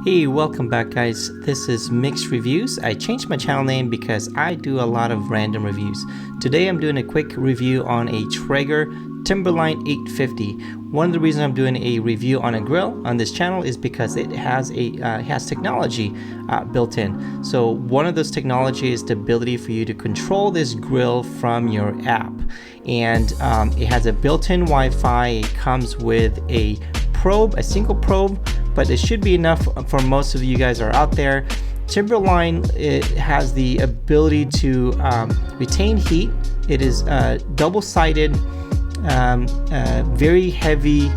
Hey, welcome back guys. This is Mixed Reviews. I changed my channel name because I do a lot of random reviews. Today I'm doing a quick review on a Traeger Timberline 850. One of the reasons I'm doing a review on a grill on this channel is because it has technology built in. So one of those technology is the ability for you to control this grill from your app. And it has a built-in Wi-Fi. It comes with a probe, a single probe, but it should be enough for most of you guys are out there. Timberline, it has the ability to retain heat. It is double-sided, very heavy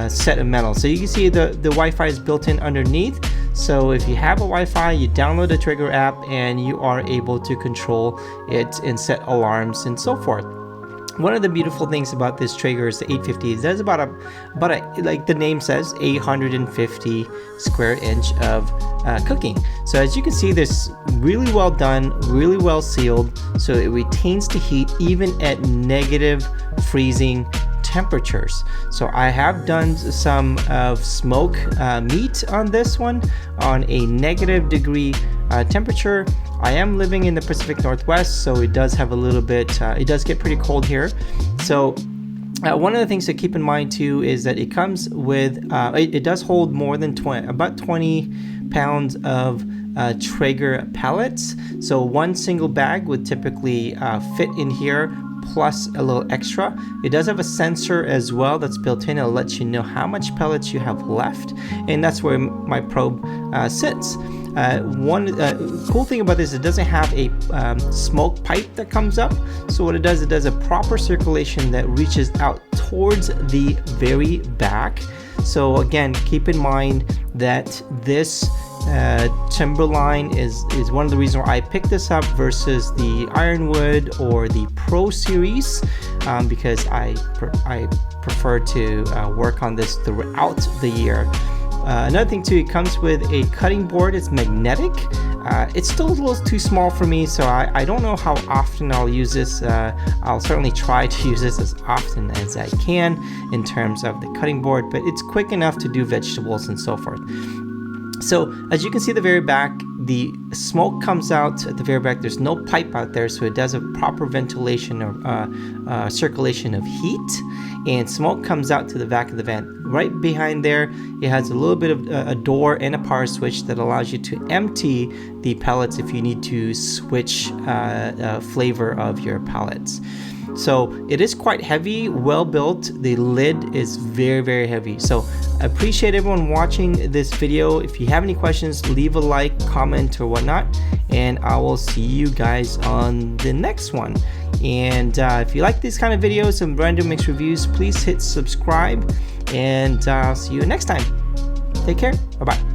set of metal. So you can see the Wi-Fi is built in underneath. So if you have a Wi-Fi, you download the Traeger app and you are able to control it and set alarms and so forth. One of the beautiful things about this Traeger is the 850 is there's about a like the name says, 850 square inch of cooking. So as you can see, this really well done, really well sealed, so it retains the heat even at negative freezing temperatures. So I have done some of smoke meat on this one on a negative degree temperature. I am living in the Pacific Northwest, so it does have a little bit, it does get pretty cold here. So one of the things to keep in mind too is that it comes with, it does hold more than about 20 pounds of Traeger pellets. So one single bag would typically fit in here, plus a little extra. It does have a sensor as well that's built in. It'll let you know how much pellets you have left, and that's where my probe sits. One cool thing about this, it doesn't have a smoke pipe that comes up. So what it does a proper circulation that reaches out towards the very back. So again, keep in mind that this Timberline is one of the reasons why I picked this up versus the Ironwood or the Pro Series, because I prefer to work on this throughout the year. Another thing too, it comes with a cutting board. It's magnetic. It's still a little too small for me, so I don't know how often I'll use this. I'll certainly try to use this as often as I can in terms of the cutting board, but it's quick enough to do vegetables and so forth. So as you can see at the very back, the smoke comes out at the very back. There's no pipe out there, so it does a proper ventilation or circulation of heat, and smoke comes out to the back of the vent. Right behind there, it has a little bit of a door and a power switch that allows you to empty the pellets if you need to switch flavor of your pellets. So it is quite heavy, well built. The lid is very, very heavy. So I appreciate everyone watching this video. If you have any questions, leave a like, comment, or whatnot, and I will see you guys on the next one. And if you like these kind of videos and random mixed reviews, please hit subscribe, and I'll see you next time. Take care. Bye-bye.